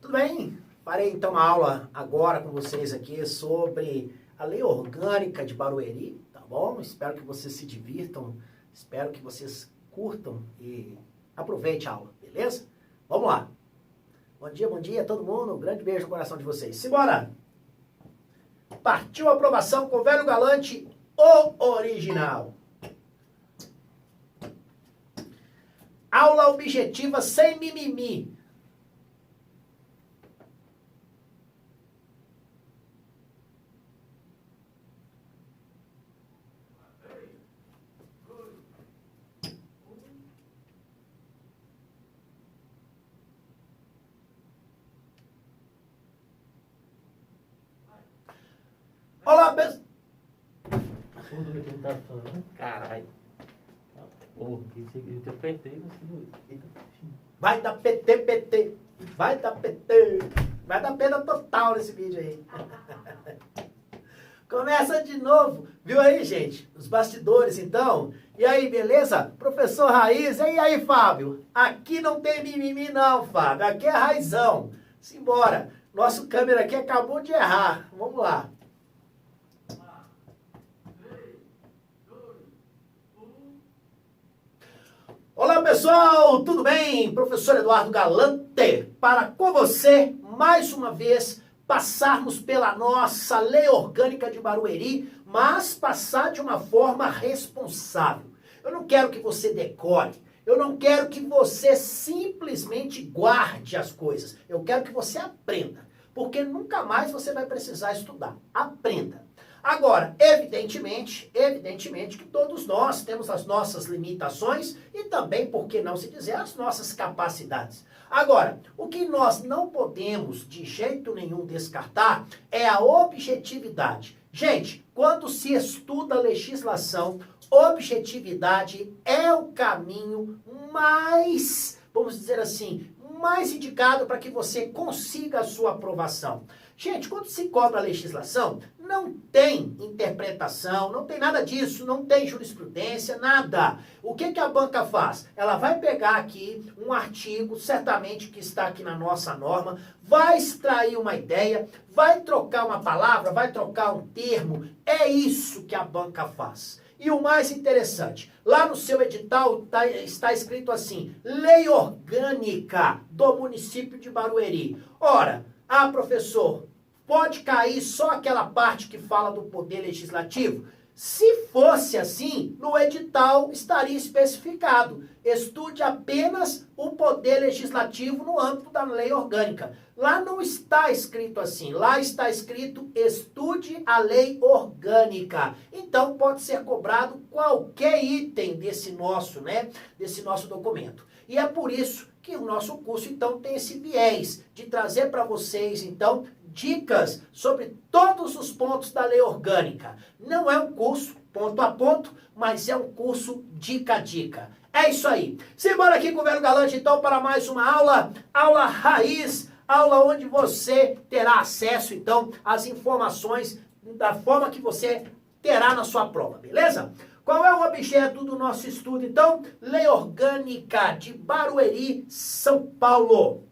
Tudo bem? Farei então uma aula agora com vocês aqui sobre a Lei Orgânica de Barueri, tá bom? Espero que vocês se divirtam, espero que vocês curtam e aproveitem a aula, beleza? Vamos lá! Bom dia a todo mundo, um grande beijo no coração de vocês. Simbora! Partiu a aprovação com o velho galante, o original. Aula objetiva sem mimimi. Olá, pessoal. Caralho. Eu apertei, Vai dar PT, PT. Vai dar PT. Vai dar pena total nesse vídeo aí. Começa de novo. Viu aí, gente? Os bastidores, então. E aí, beleza? Professor Raiz. E aí, Fábio? Aqui não tem mimimi, não, Fábio. Aqui é raizão. Simbora. Nosso câmera aqui acabou de errar. Vamos lá. Olá pessoal, tudo bem? Professor Eduardo Galante, para com você, mais uma vez, passarmos pela nossa Lei Orgânica de Barueri, mas passar de uma forma responsável. Eu não quero que você decore, eu não quero que você simplesmente guarde as coisas, eu quero que você aprenda, porque nunca mais você vai precisar estudar. Aprenda. Agora, evidentemente que todos nós temos as nossas limitações e também, por que não se dizer, as nossas capacidades. Agora, o que nós não podemos de jeito nenhum descartar é a objetividade. Gente, quando se estuda legislação, objetividade é o caminho mais, vamos dizer assim, mais indicado para que você consiga a sua aprovação. Gente, quando se cobra a legislação, não tem interpretação, não tem nada disso, não tem jurisprudência, nada. O que a banca faz? Ela vai pegar aqui um artigo, certamente que está aqui na nossa norma, vai extrair uma ideia, vai trocar uma palavra, vai trocar um termo. É isso que a banca faz. E o mais interessante, lá no seu edital está escrito assim, Lei Orgânica do município de Barueri. Ora, professor, pode cair só aquela parte que fala do poder legislativo? Se fosse assim, no edital estaria especificado. Estude apenas o poder legislativo no âmbito da lei orgânica. Lá não está escrito assim. Lá está escrito estude a lei orgânica. Então pode ser cobrado qualquer item desse nosso documento. E é por isso que o nosso curso, então, tem esse viés de trazer para vocês, então, dicas sobre todos os pontos da lei orgânica. Não é um curso ponto a ponto, mas é um curso dica a dica. É isso aí. Simbora aqui com o Velho Galante, então, para mais uma aula raiz, aula onde você terá acesso, então, às informações da forma que você terá na sua prova, beleza? Qual é o objeto do nosso estudo, então? Lei Orgânica de Barueri, São Paulo.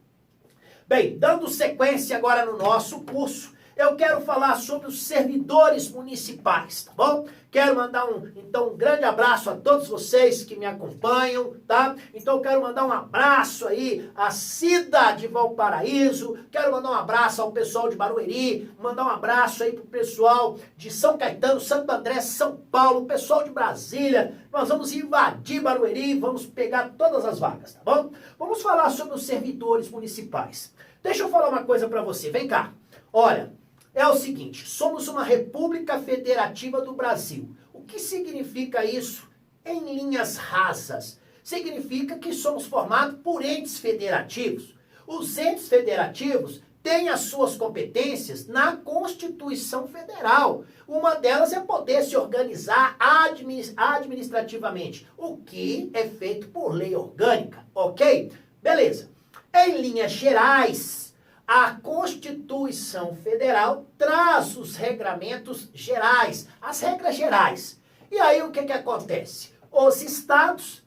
Bem, dando sequência agora no nosso curso, eu quero falar sobre os servidores municipais, tá bom? Quero mandar um grande abraço a todos vocês que me acompanham, tá? Então, quero mandar um abraço aí à Cida de Valparaíso, quero mandar um abraço ao pessoal de Barueri, mandar um abraço aí pro pessoal de São Caetano, Santo André, São Paulo, pessoal de Brasília. Nós vamos invadir Barueri, vamos pegar todas as vagas, tá bom? Vamos falar sobre os servidores municipais. Deixa eu falar uma coisa para você, vem cá. Olha, é o seguinte, somos uma república federativa do Brasil. O que significa isso em linhas rasas? Significa que somos formados por entes federativos. Os entes federativos têm as suas competências na Constituição Federal. Uma delas é poder se organizar administrativamente, o que é feito por lei orgânica, ok? Beleza. Em linhas gerais, a Constituição Federal traz os regramentos gerais, as regras gerais. E aí o que acontece? Os estados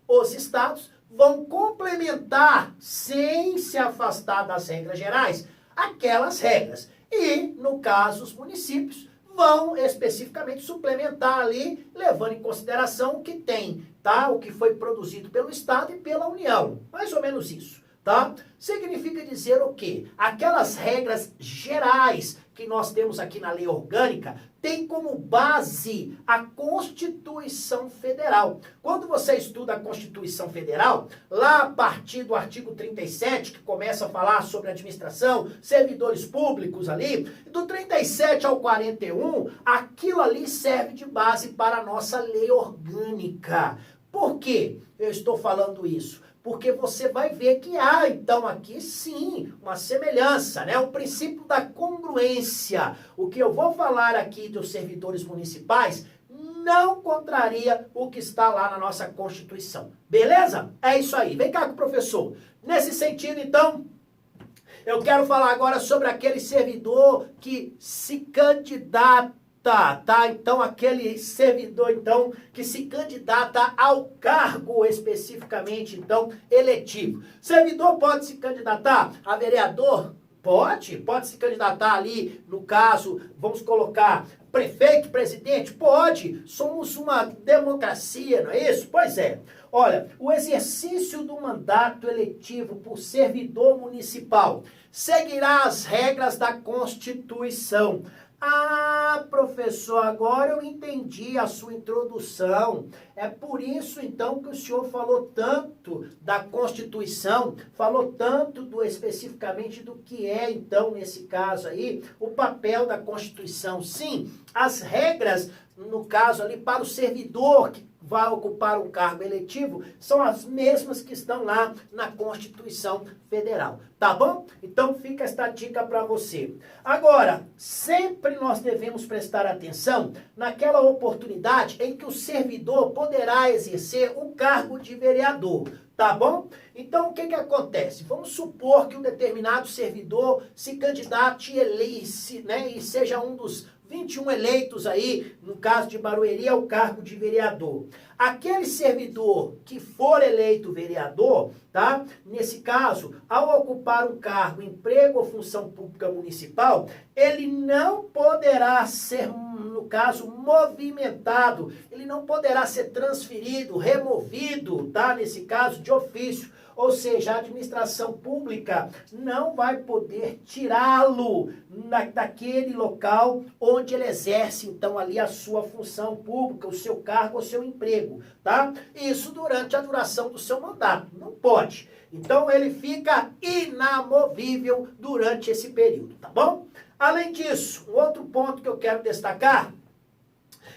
vão complementar, sem se afastar das regras gerais, aquelas regras. E, no caso, os municípios vão especificamente suplementar ali, levando em consideração o que tem, tá? O que foi produzido pelo Estado e pela União. Mais ou menos isso, tá? Significa dizer o quê? Aquelas regras gerais que nós temos aqui na lei orgânica tem como base a Constituição Federal. Quando você estuda a Constituição Federal, lá a partir do artigo 37, que começa a falar sobre administração, servidores públicos ali, do 37 ao 41, aquilo ali serve de base para a nossa lei orgânica. Por que eu estou falando isso? Porque você vai ver que há, então, aqui sim, uma semelhança, né? O princípio da congruência. O que eu vou falar aqui dos servidores municipais não contraria o que está lá na nossa Constituição. Beleza? É isso aí. Vem cá com o professor. Nesse sentido, então, eu quero falar agora sobre aquele servidor que se candidata, tá? Então, aquele servidor, então, que se candidata ao cargo especificamente, então, eletivo. Servidor pode se candidatar a vereador? Pode se candidatar ali, no caso, vamos colocar prefeito, presidente? Pode. Somos uma democracia, não é isso? Pois é. Olha, o exercício do mandato eletivo por servidor municipal seguirá as regras da Constituição. Ah, professor, agora eu entendi a sua introdução. É por isso, então, que o senhor falou tanto da Constituição, falou tanto especificamente do que é, então, nesse caso aí, o papel da Constituição. Sim, as regras, no caso ali, para o servidor que vai ocupar um cargo eletivo, são as mesmas que estão lá na Constituição Federal, tá bom? Então fica esta dica para você. Agora, sempre nós devemos prestar atenção naquela oportunidade em que o servidor poderá exercer o cargo de vereador, tá bom? Então o que acontece? Vamos supor que um determinado servidor se candidate e seja um dos 21 eleitos aí, no caso de Barueri, ao cargo de vereador. Aquele servidor que for eleito vereador, tá? Nesse caso, ao ocupar um cargo, emprego ou função pública municipal, ele não poderá ser, no caso, movimentado, ele não poderá ser transferido, removido, tá? Nesse caso, de ofício. Ou seja, a administração pública não vai poder tirá-lo daquele local onde ele exerce, então, ali a sua função pública, o seu cargo, o seu emprego, tá? Isso durante a duração do seu mandato. Não pode. Então, ele fica inamovível durante esse período, tá bom? Além disso, um outro ponto que eu quero destacar,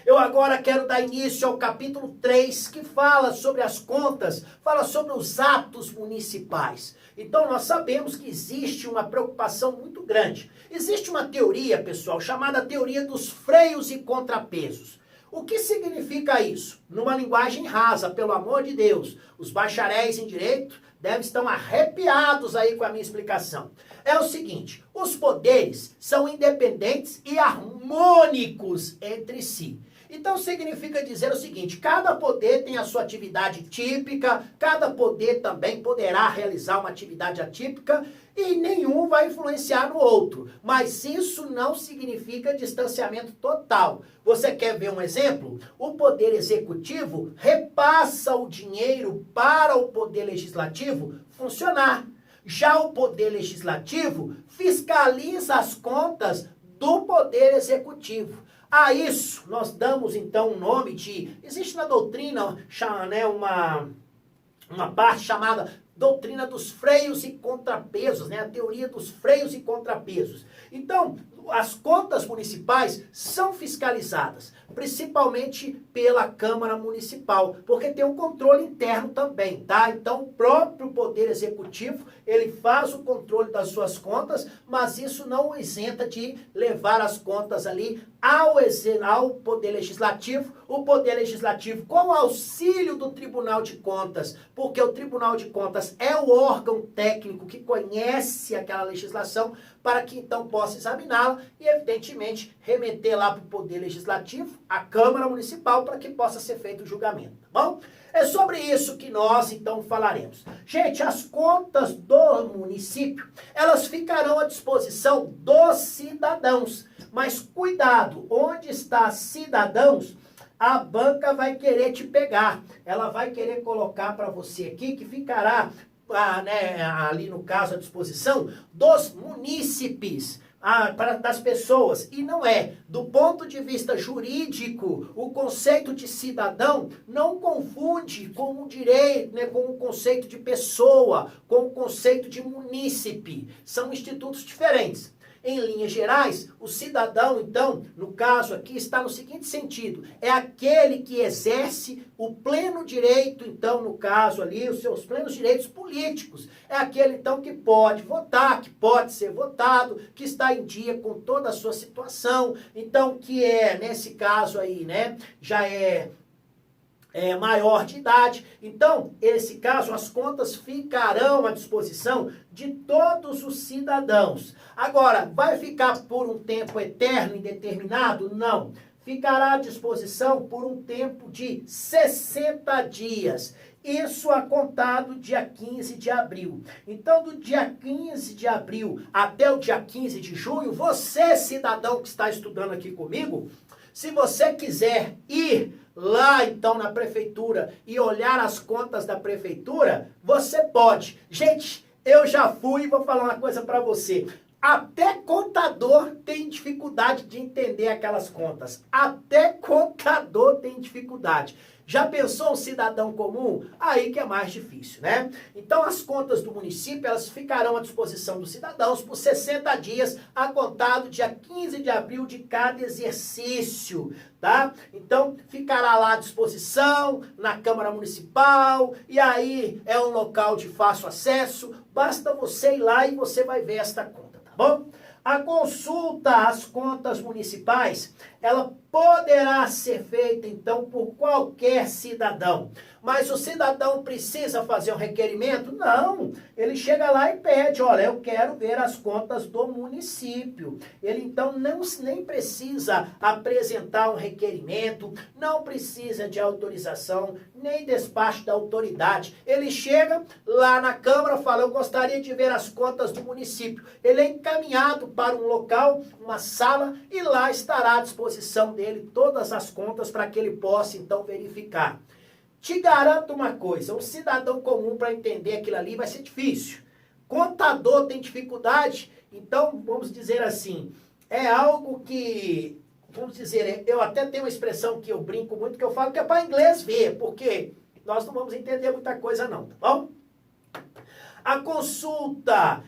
eu agora quero dar início ao capítulo 3, que fala sobre as contas, fala sobre os atos municipais. Então, nós sabemos que existe uma preocupação muito grande. Existe uma teoria, pessoal, chamada teoria dos freios e contrapesos. O que significa isso? Numa linguagem rasa, pelo amor de Deus, os bacharéis em direito devem estar arrepiados aí com a minha explicação. É o seguinte, os poderes são independentes e harmônicos entre si. Então, significa dizer o seguinte, cada poder tem a sua atividade típica, cada poder também poderá realizar uma atividade atípica e nenhum vai influenciar no outro. Mas isso não significa distanciamento total. Você quer ver um exemplo? O poder executivo repassa o dinheiro para o poder legislativo funcionar. Já o poder legislativo fiscaliza as contas do poder executivo. A isso, nós damos, então, um nome de... Existe na doutrina uma parte chamada doutrina dos freios e contrapesos, né? A teoria dos freios e contrapesos. Então, as contas municipais são fiscalizadas, principalmente pela Câmara Municipal, porque tem um controle interno também, tá? Então, o próprio Poder Executivo, ele faz o controle das suas contas, mas isso não o isenta de levar as contas ali ao Poder Legislativo, o Poder Legislativo com o auxílio do Tribunal de Contas, porque o Tribunal de Contas é o órgão técnico que conhece aquela legislação, para que então possa examiná-la e, evidentemente, remeter lá para o Poder Legislativo, a Câmara Municipal, para que possa ser feito o julgamento, tá bom? É sobre isso que nós, então, falaremos. Gente, as contas do município, elas ficarão à disposição dos cidadãos. Mas cuidado, onde está cidadãos, a banca vai querer te pegar. Ela vai querer colocar para você aqui que ficará, ali no caso, à disposição dos munícipes. Das pessoas, e não é. Do ponto de vista jurídico, o conceito de cidadão não confunde com o direito, né, com o conceito de pessoa, com o conceito de munícipe. São institutos diferentes. Em linhas gerais, o cidadão, então, no caso aqui, está no seguinte sentido: é aquele que exerce o pleno direito, então, no caso ali, os seus plenos direitos políticos. É aquele, então, que pode votar, que pode ser votado, que está em dia com toda a sua situação. Então, que é, nesse caso aí, né, já é maior de idade. Então, nesse caso, as contas ficarão à disposição de todos os cidadãos. Agora, vai ficar por um tempo eterno, indeterminado? Não. Ficará à disposição por um tempo de 60 dias. Isso a contar do dia 15 de abril. Então, do dia 15 de abril até o dia 15 de junho, você, cidadão que está estudando aqui comigo, se você quiser ir lá, então, na prefeitura e olhar as contas da prefeitura, você pode. Gente, eu já fui e vou falar uma coisa para você. Até contador tem dificuldade de entender aquelas contas. Até contador tem dificuldade. Já pensou um cidadão comum? Aí que é mais difícil, né? Então, as contas do município, elas ficarão à disposição dos cidadãos por 60 dias, a contar do dia 15 de abril de cada exercício, tá? Então, ficará lá à disposição, na Câmara Municipal, e aí é um local de fácil acesso, basta você ir lá e você vai ver esta conta, tá bom? A consulta às contas municipais, ela poderá ser feita, então, por qualquer cidadão. Mas o cidadão precisa fazer um requerimento? Não. Ele chega lá e pede, olha, eu quero ver as contas do município. Ele, então, nem precisa apresentar um requerimento, não precisa de autorização, nem despacho da autoridade. Ele chega lá na Câmara e fala, eu gostaria de ver as contas do município. Ele é encaminhado para um local, uma sala, e lá estará à disposição dele todas as contas para que ele possa, então, verificar. Te garanto uma coisa, um cidadão comum para entender aquilo ali vai ser difícil. Contador tem dificuldade, então, vamos dizer assim, é algo que, vamos dizer, eu até tenho uma expressão que eu brinco muito, que eu falo que é para inglês ver, porque nós não vamos entender muita coisa não, tá bom? A consulta,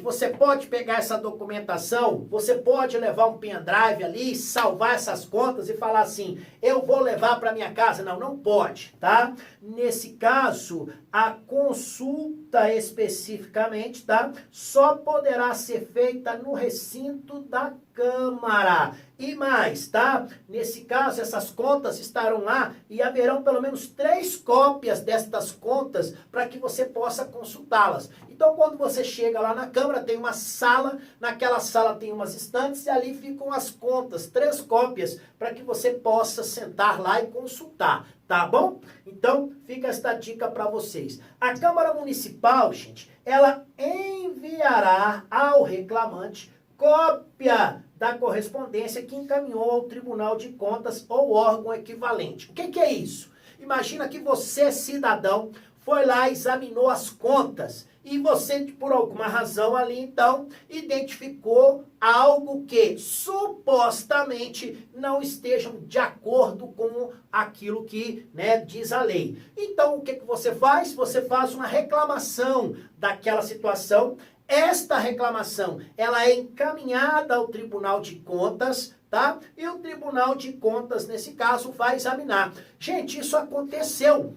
você pode pegar essa documentação, você pode levar um pendrive ali, salvar essas contas e falar assim, eu vou levar para minha casa. Não, não pode, tá? Nesse caso, a consulta especificamente, tá? Só poderá ser feita no recinto da Câmara. E mais, tá? Nesse caso, essas contas estarão lá e haverão pelo menos 3 cópias destas contas para que você possa consultá-las. Então, quando você chega lá na Câmara, tem uma sala, naquela sala tem umas estantes e ali ficam as contas, 3 cópias, para que você possa sentar lá e consultar, tá bom? Então, fica esta dica para vocês. A Câmara Municipal, gente, ela enviará ao reclamante cópia da correspondência que encaminhou ao Tribunal de Contas ou órgão equivalente. O que é isso? Imagina que você, cidadão, foi lá, examinou as contas e você, por alguma razão ali, então, identificou algo que supostamente não estejam de acordo com aquilo que, né, diz a lei. Então, o que você faz? Você faz uma reclamação daquela situação. Esta reclamação, ela é encaminhada ao Tribunal de Contas, tá? E o Tribunal de Contas, nesse caso, vai examinar. Gente, isso aconteceu.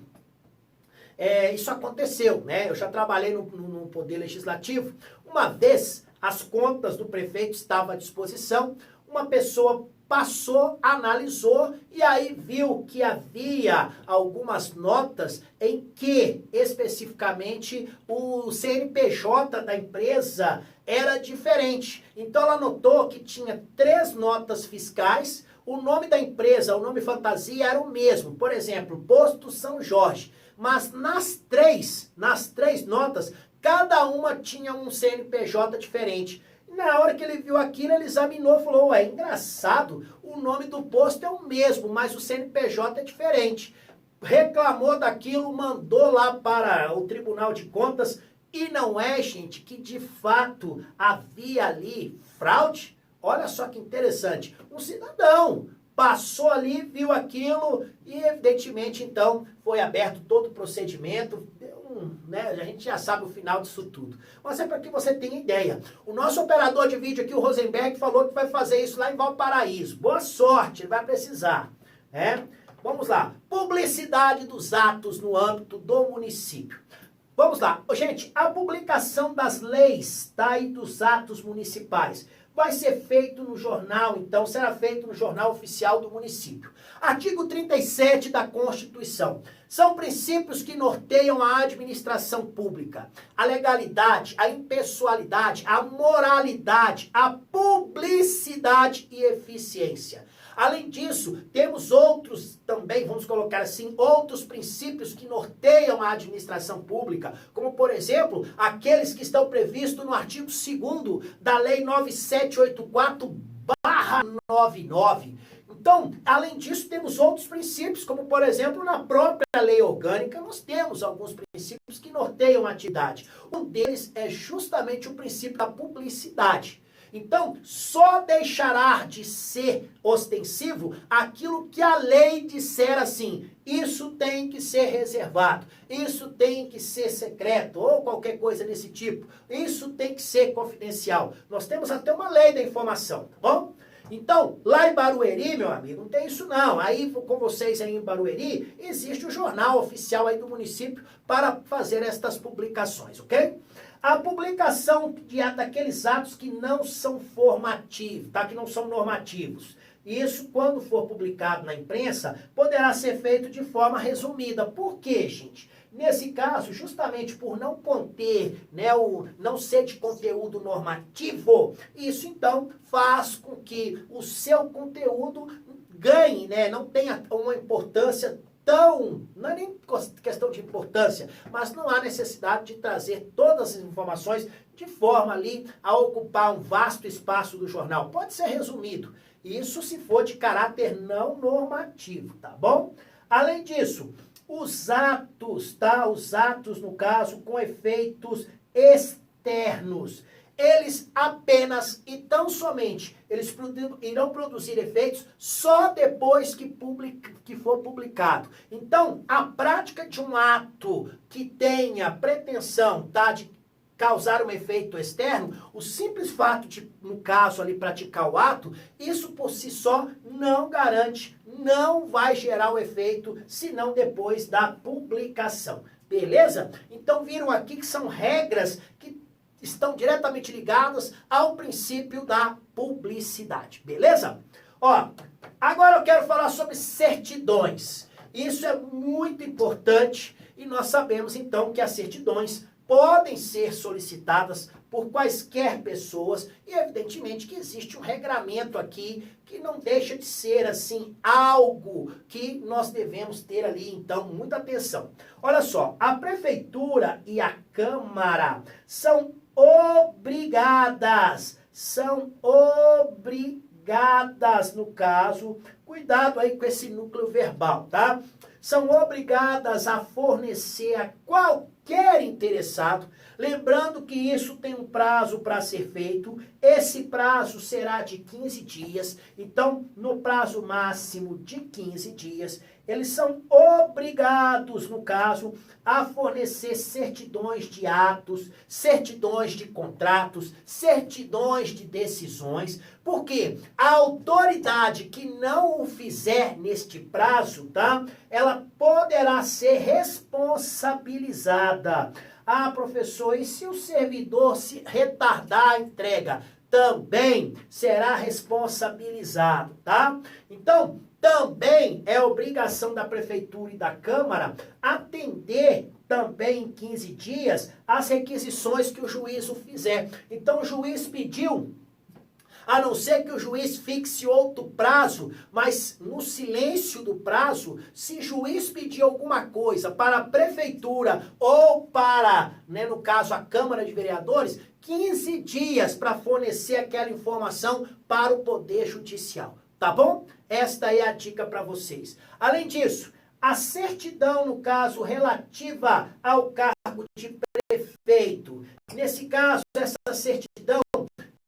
Isso aconteceu, né? Eu já trabalhei no Poder Legislativo. Uma vez, as contas do prefeito estavam à disposição, uma pessoa passou, analisou e aí viu que havia algumas notas em que, especificamente, o CNPJ da empresa era diferente. Então, ela notou que tinha 3 notas fiscais, o nome da empresa, o nome fantasia era o mesmo. Por exemplo, Posto São Jorge. Mas nas três notas, cada uma tinha um CNPJ diferente. Na hora que ele viu aquilo, ele examinou e falou, ué, engraçado, o nome do posto é o mesmo, mas o CNPJ é diferente. Reclamou daquilo, mandou lá para o Tribunal de Contas, e não é, gente, que de fato havia ali fraude? Olha só que interessante, um cidadão passou ali, viu aquilo e evidentemente então foi aberto todo o procedimento, né? A gente já sabe o final disso tudo. Mas é para que você tenha ideia. O nosso operador de vídeo aqui, o Rosenberg, falou que vai fazer isso lá em Valparaíso. Boa sorte, ele vai precisar. Né? Vamos lá. Publicidade dos atos no âmbito do município. Vamos lá. Gente, a publicação das leis, tá, e dos atos municipais vai ser feito no jornal, então será feito no Jornal Oficial do Município. Artigo 37 da Constituição. São princípios que norteiam a administração pública, a legalidade, a impessoalidade, a moralidade, a publicidade e eficiência. Além disso, temos outros também, vamos colocar assim, outros princípios que norteiam a administração pública, como, por exemplo, aqueles que estão previstos no artigo 2º da Lei 9784/99. Então, além disso, temos outros princípios, como, por exemplo, na própria Lei Orgânica, nós temos alguns princípios que norteiam a atividade. Um deles é justamente o princípio da publicidade. Então, só deixará de ser ostensivo aquilo que a lei disser assim, isso tem que ser reservado, isso tem que ser secreto, ou qualquer coisa desse tipo, isso tem que ser confidencial. Nós temos até uma lei da informação, tá bom? Então, lá em Barueri, meu amigo, não tem isso não. Aí, com vocês aí em Barueri, existe o jornal oficial aí do município para fazer estas publicações, ok? A publicação daqueles atos que não são formativos, tá? Que não são normativos. Isso, quando for publicado na imprensa, poderá ser feito de forma resumida. Por quê, gente? Nesse caso, justamente por não conter, né, não ser de conteúdo normativo, isso então faz com que o seu conteúdo ganhe, né, não tenha uma importância tão, não é nem questão de importância, mas não há necessidade de trazer todas as informações de forma ali a ocupar um vasto espaço do jornal. Pode ser resumido, isso se for de caráter não normativo, tá bom? Além disso, os atos, tá? Os atos, no caso, com efeitos externos. Eles apenas e tão somente, eles irão produzir efeitos só depois que for publicado. Então, a prática de um ato que tenha pretensão, tá, de causar um efeito externo, o simples fato de, no caso ali, praticar o ato, isso por si só não garante, não vai gerar o efeito, senão depois da publicação. Beleza? Então, viram aqui que são regras que estão diretamente ligadas ao princípio da publicidade, beleza? Ó, agora eu quero falar sobre certidões. Isso é muito importante e nós sabemos então que as certidões podem ser solicitadas por quaisquer pessoas e evidentemente que existe um regramento aqui que não deixa de ser assim algo que nós devemos ter ali, então, muita atenção. Olha só, a prefeitura e a Câmara são obrigadas, no caso, cuidado aí com esse núcleo verbal, tá? São obrigadas a fornecer a qualquer interessado, lembrando que isso tem um prazo para ser feito, esse prazo será de 15 dias, então, no prazo máximo de 15 dias, eles são obrigados, no caso, a fornecer certidões de atos, certidões de contratos, certidões de decisões, porque a autoridade que não o fizer neste prazo, tá? Ela poderá ser responsabilizada. Ah, professor, e se o servidor se retardar a entrega? Também será responsabilizado, tá? Então, também é obrigação da prefeitura e da Câmara atender também em 15 dias as requisições que o juízo fizer. Então, o juiz pediu A não ser que o juiz fixe outro prazo, mas no silêncio do prazo, se o juiz pedir alguma coisa para a prefeitura ou para, né, no caso, a Câmara de Vereadores, 15 dias para fornecer aquela informação para o Poder Judicial, tá bom? Esta é a dica para vocês. Além disso, a certidão, no caso, relativa ao cargo de prefeito. Nesse caso, essa certidão,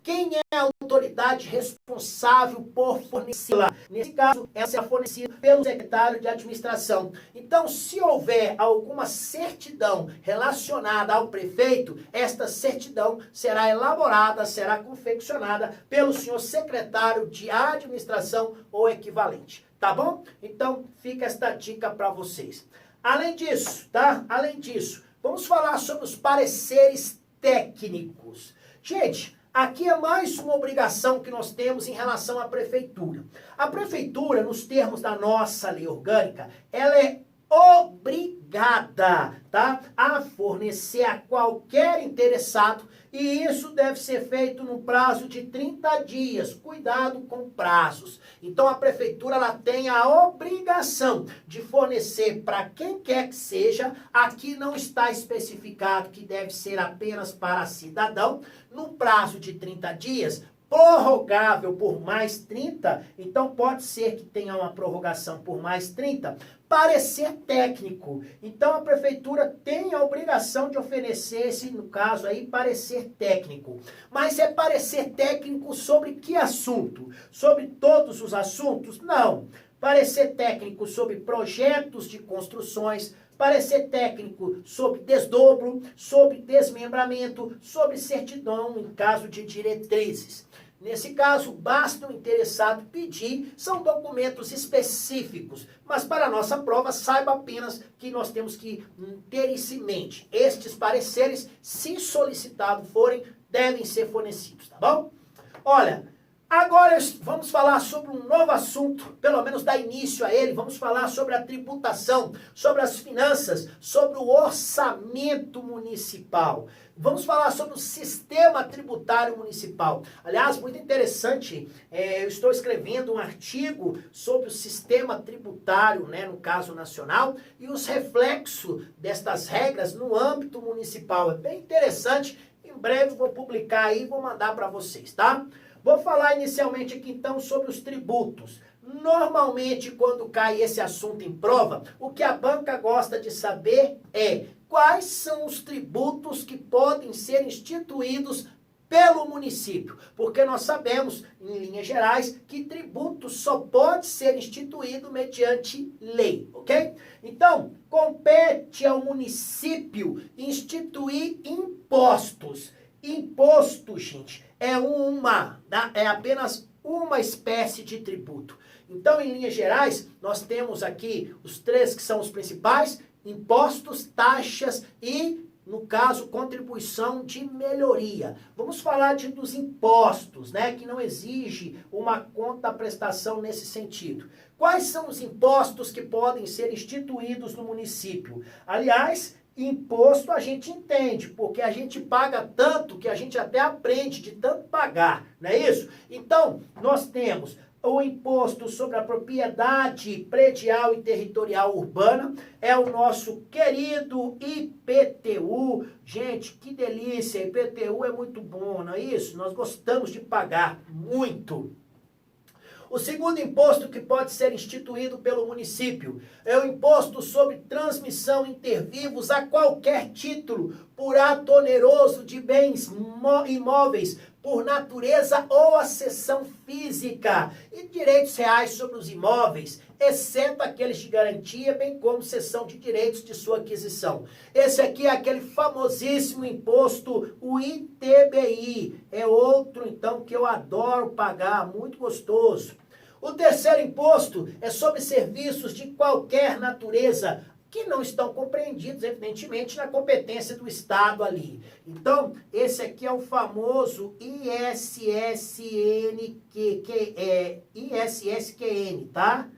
quem é a autoridade responsável por fornecê-la? Nesse caso, ela será fornecida pelo secretário de administração. Então, se houver alguma certidão relacionada ao prefeito, esta certidão será elaborada, será confeccionada pelo senhor secretário de administração ou equivalente. Tá bom? Então, fica esta dica para vocês. Além disso, tá? Além disso, vamos falar sobre os pareceres técnicos. Gente, aqui é mais uma obrigação que nós temos em relação à prefeitura. A prefeitura, nos termos da nossa lei orgânica, ela é obrigada, tá, a fornecer a qualquer interessado, e isso deve ser feito no prazo de 30 dias. Cuidado com prazos. Então a prefeitura ela tem a obrigação de fornecer para quem quer que seja, aqui não está especificado que deve ser apenas para cidadão, no prazo de 30 dias, prorrogável por mais 30, então pode ser que tenha uma prorrogação por mais 30, parecer técnico. Então a prefeitura tem a obrigação de oferecer esse, no caso aí, parecer técnico. Mas é parecer técnico sobre que assunto? Sobre todos os assuntos? Não. Parecer técnico sobre projetos de construções, parecer técnico sobre desdobro, sobre desmembramento, sobre certidão em caso de diretrizes. Nesse caso, basta o interessado pedir, são documentos específicos, mas para a nossa prova, saiba apenas que nós temos que ter isso em mente. Estes pareceres, se solicitados forem, devem ser fornecidos, tá bom? Olha, agora vamos falar sobre um novo assunto, pelo menos dar início a ele. Vamos falar sobre a tributação, sobre as finanças, sobre o orçamento municipal. Vamos falar sobre o sistema tributário municipal. Aliás, muito interessante, eu estou escrevendo um artigo sobre o sistema tributário, né, no caso nacional, e os reflexos destas regras no âmbito municipal. É bem interessante, em breve vou publicar aí e vou mandar para vocês, tá? Vou falar inicialmente aqui então sobre os tributos. Normalmente, quando cai esse assunto em prova, o que a banca gosta de saber é quais são os tributos que podem ser instituídos pelo município. Porque nós sabemos, em linhas gerais, que tributo só pode ser instituído mediante lei, ok? Então, compete ao município instituir impostos. Imposto, gente, é apenas uma espécie de tributo. Então, em linhas gerais, nós temos aqui os três que são os principais: impostos, taxas e, no caso, contribuição de melhoria. Vamos falar dos impostos, né, que não exige uma contraprestação nesse sentido. Quais são os impostos que podem ser instituídos no município? Aliás, imposto a gente entende, porque a gente paga tanto que a gente até aprende de tanto pagar, não é isso? Então, nós temos o imposto sobre a propriedade predial e territorial urbana, é o nosso querido IPTU. Gente, que delícia, IPTU é muito bom, não é isso? Nós gostamos de pagar muito. O segundo imposto que pode ser instituído pelo município é o imposto sobre transmissão intervivos a qualquer título, por ato oneroso de bens imóveis, por natureza ou acessão física, e direitos reais sobre os imóveis, exceto aqueles de garantia, bem como cessão de direitos de sua aquisição. Esse aqui é aquele famosíssimo imposto, o ITBI. É outro, então, que eu adoro pagar, muito gostoso. O terceiro imposto é sobre serviços de qualquer natureza, que não estão compreendidos, evidentemente, na competência do Estado ali. Então, esse aqui é o famoso ISSQN, tá?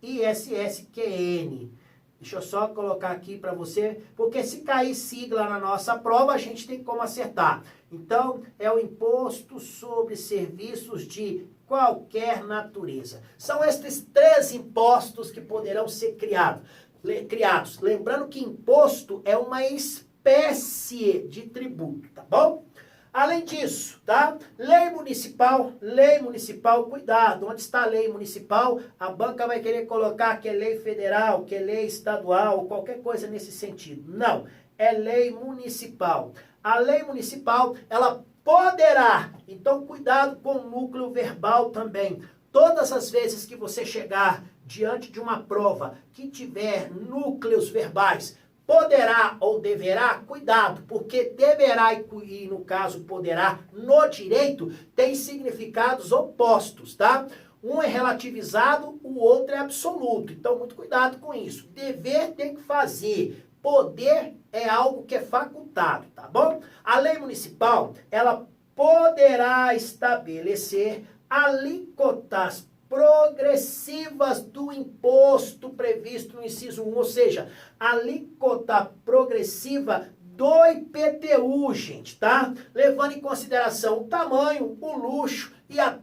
ISSQN. Deixa eu só colocar aqui para você, porque se cair sigla na nossa prova, a gente tem como acertar. Então, é o imposto sobre serviços de qualquer natureza. São estes 3 impostos que poderão ser criados. Lembrando que imposto é uma espécie de tributo, tá bom? Além disso, tá? Lei municipal, cuidado. Onde está a lei municipal? A banca vai querer colocar que é lei federal, que é lei estadual, qualquer coisa nesse sentido. Não, é lei municipal. A lei municipal, ela poderá, então cuidado com o núcleo verbal também. Todas as vezes que você chegar diante de uma prova que tiver núcleos verbais, poderá ou deverá, cuidado, porque deverá e no caso poderá, no direito, tem significados opostos, tá? Um é relativizado, o outro é absoluto. Então, muito cuidado com isso. Dever tem que fazer. Poder é algo que é facultado, tá bom? A lei municipal, ela poderá estabelecer alíquotas progressivas do imposto previsto no inciso 1, ou seja, alíquota progressiva do IPTU, gente, tá? Levando em consideração o tamanho, o luxo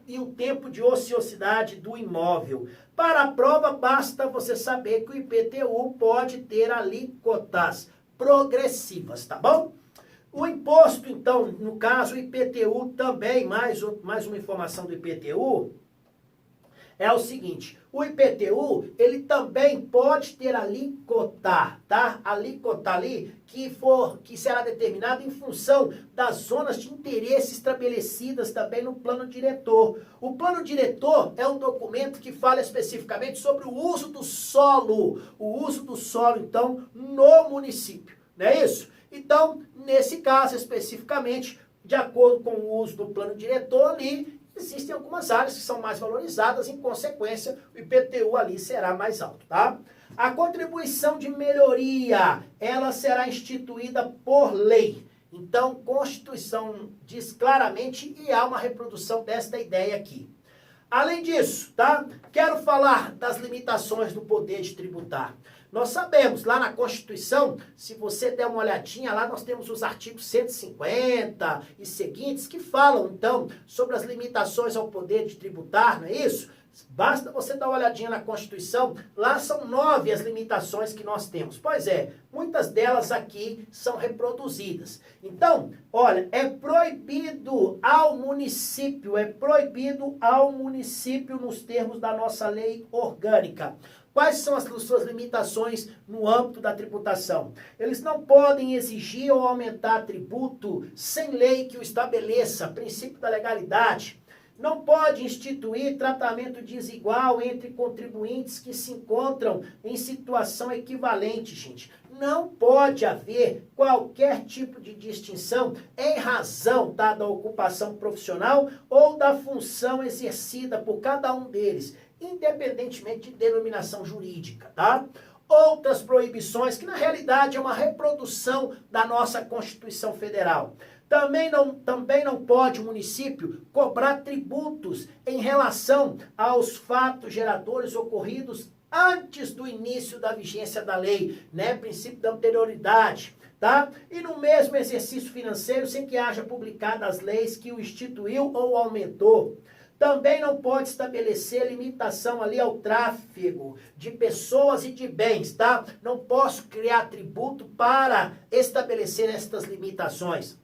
e o tempo de ociosidade do imóvel. Para a prova, basta você saber que o IPTU pode ter alíquotas progressivas, tá bom? O imposto, então, no caso, o IPTU também, mais uma informação do IPTU, é o seguinte, o IPTU, ele também pode ter alíquota, tá? Alíquota ali que será determinada em função das zonas de interesse estabelecidas também no plano diretor. O plano diretor é um documento que fala especificamente sobre o uso do solo, então, no município, não é isso? Então, nesse caso especificamente, de acordo com o uso do plano diretor ali, existem algumas áreas que são mais valorizadas, em consequência, o IPTU ali será mais alto, tá? A contribuição de melhoria, ela será instituída por lei. Então, Constituição diz claramente e há uma reprodução desta ideia aqui. Além disso, tá? Quero falar das limitações do poder de tributar. Nós sabemos, lá na Constituição, se você der uma olhadinha, lá nós temos os artigos 150 e seguintes que falam, então, sobre as limitações ao poder de tributar, não é isso? Basta você dar uma olhadinha na Constituição, lá são 9 as limitações que nós temos. Pois é, muitas delas aqui são reproduzidas. Então, olha, é proibido ao município nos termos da nossa lei orgânica. Quais são as suas limitações no âmbito da tributação? Eles não podem exigir ou aumentar tributo sem lei que o estabeleça, princípio da legalidade. Não pode instituir tratamento desigual entre contribuintes que se encontram em situação equivalente, gente. Não pode haver qualquer tipo de distinção em razão da ocupação profissional ou da função exercida por cada um deles, independentemente de denominação jurídica, tá? Outras proibições, que na realidade é uma reprodução da nossa Constituição Federal. Também não pode o município cobrar tributos em relação aos fatos geradores ocorridos antes do início da vigência da lei, né? Princípio da anterioridade, tá? E no mesmo exercício financeiro, sem que haja publicado as leis que o instituiu ou aumentou. Também não pode estabelecer limitação ali ao tráfego de pessoas e de bens, tá? Não posso criar tributo para estabelecer estas limitações.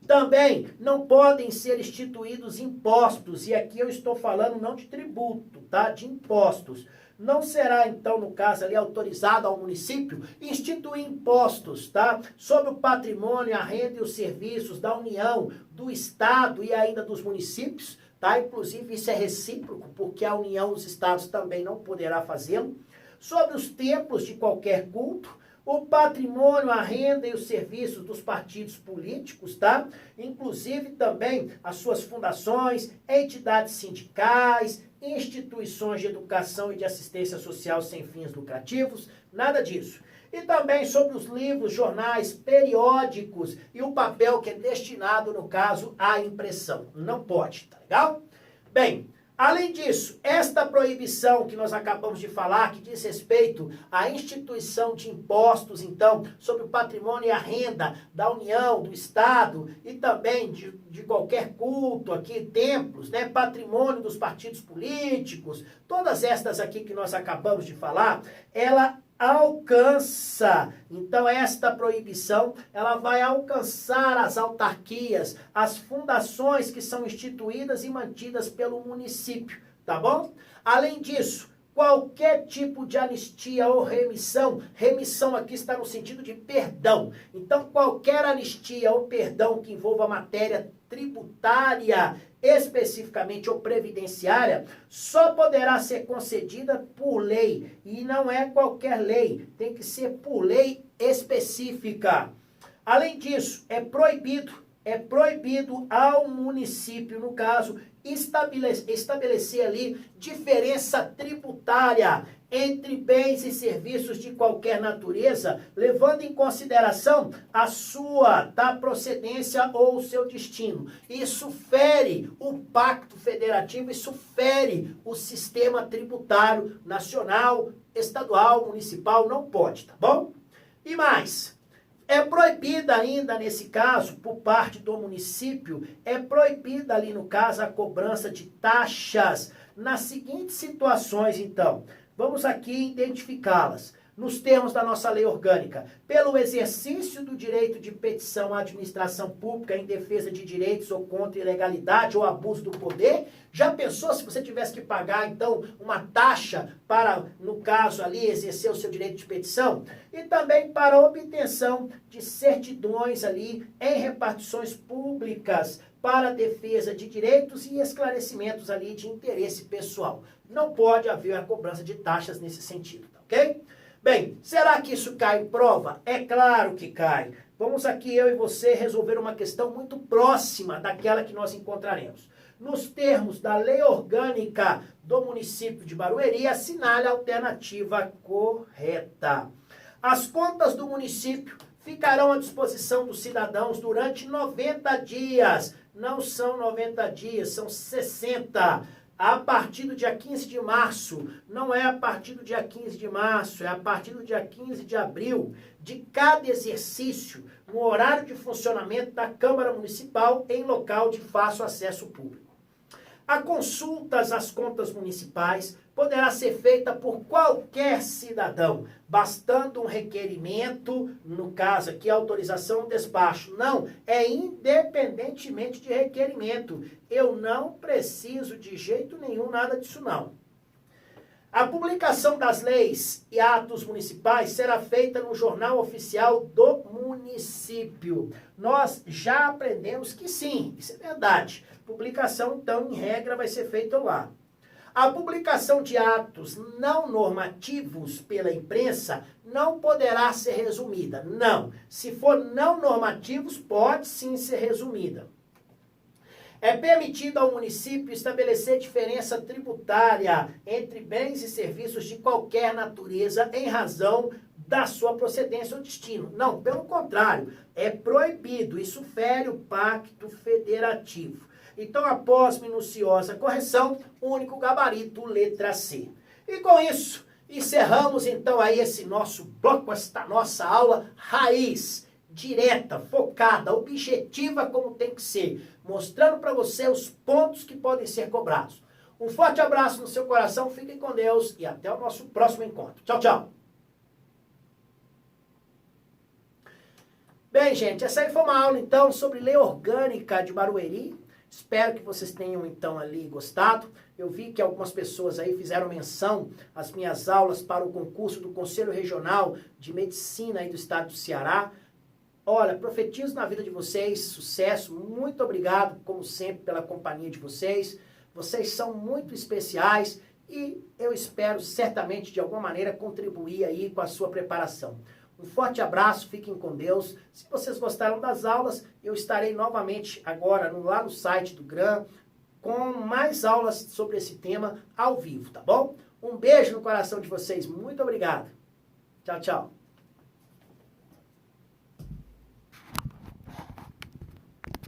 Também não podem ser instituídos impostos, e aqui eu estou falando não de tributo, tá? De impostos. Não será, então, no caso ali, autorizado ao município instituir impostos, tá? Sobre o patrimônio, a renda e os serviços da União, do Estado e ainda dos municípios, tá? Inclusive, isso é recíproco, porque a União, os Estados também não poderá fazê-lo. Sobre os templos de qualquer culto, o patrimônio, a renda e os serviços dos partidos políticos, tá? Inclusive também as suas fundações, entidades sindicais, instituições de educação e de assistência social sem fins lucrativos, nada disso. E também sobre os livros, jornais, periódicos e o papel que é destinado, no caso, à impressão. Não pode, tá legal? Bem, Além disso, esta proibição que nós acabamos de falar, que diz respeito à instituição de impostos, então, sobre o patrimônio e a renda da União, do Estado e também de qualquer culto aqui, templos, né, patrimônio dos partidos políticos, todas estas aqui que nós acabamos de falar, ela alcança, então esta proibição, ela vai alcançar as autarquias, as fundações que são instituídas e mantidas pelo município, tá bom? Além disso, qualquer tipo de anistia ou remissão, remissão aqui está no sentido de perdão, então qualquer anistia ou perdão que envolva matéria tributária, especificamente ou previdenciária, só poderá ser concedida por lei, e não é qualquer lei, tem que ser por lei específica. Além disso, é proibido ao município, no caso, estabelecer ali diferença tributária entre bens e serviços de qualquer natureza, levando em consideração a sua procedência ou o seu destino. Isso fere o pacto federativo, isso fere o sistema tributário nacional, estadual, municipal, não pode, tá bom? E mais, é proibida ainda nesse caso, por parte do município, é proibida ali no caso a cobrança de taxas nas seguintes situações, então. Vamos aqui identificá-las. Nos termos da nossa lei orgânica, pelo exercício do direito de petição à administração pública em defesa de direitos ou contra ilegalidade ou abuso do poder. Já pensou se você tivesse que pagar, então, uma taxa para, no caso ali, exercer o seu direito de petição? E também para a obtenção de certidões ali em repartições públicas para a defesa de direitos e esclarecimentos ali de interesse pessoal. Não pode haver a cobrança de taxas nesse sentido, tá ok? Bem, será que isso cai em prova? É claro que cai. Vamos aqui, eu e você, resolver uma questão muito próxima daquela que nós encontraremos. Nos termos da lei orgânica do município de Barueri, assinale a alternativa correta. As contas do município ficarão à disposição dos cidadãos durante 90 dias. Não são 90 dias, são 60. A partir do dia 15 de março, não é a partir do dia 15 de março, é a partir do dia 15 de abril, de cada exercício, no horário de funcionamento da Câmara Municipal em local de fácil acesso público. A consultas às contas municipais poderá ser feita por qualquer cidadão, bastando um requerimento, no caso aqui, autorização ou despacho. Não, é independentemente de requerimento. Eu não preciso de jeito nenhum nada disso não. A publicação das leis e atos municipais será feita no Jornal Oficial do Município. Nós já aprendemos que sim, isso é verdade. Publicação, então, em regra, vai ser feita lá. A publicação de atos não normativos pela imprensa não poderá ser resumida. Não. Se for não normativos, pode sim ser resumida. É permitido ao município estabelecer diferença tributária entre bens e serviços de qualquer natureza em razão da sua procedência ou destino. Não, pelo contrário, é proibido. Isso fere o pacto federativo. Então, após minuciosa correção, único gabarito, letra C. E com isso, encerramos então aí esse nosso bloco, esta nossa aula raiz, direta, focada, objetiva como tem que ser, mostrando para você os pontos que podem ser cobrados. Um forte abraço no seu coração, fiquem com Deus e até o nosso próximo encontro. Tchau, tchau. Bem, gente, essa aí foi uma aula então sobre lei orgânica de Barueri. Espero que vocês tenham, então, ali gostado. Eu vi que algumas pessoas aí fizeram menção às minhas aulas para o concurso do Conselho Regional de Medicina aí do estado do Ceará. Olha, profetizo na vida de vocês, sucesso, muito obrigado, como sempre, pela companhia de vocês. Vocês são muito especiais e eu espero certamente, de alguma maneira, contribuir aí com a sua preparação. Um forte abraço, fiquem com Deus. Se vocês gostaram das aulas, eu estarei novamente agora lá no site do GRAM com mais aulas sobre esse tema ao vivo, tá bom? Um beijo no coração de vocês, muito obrigado. Tchau, tchau.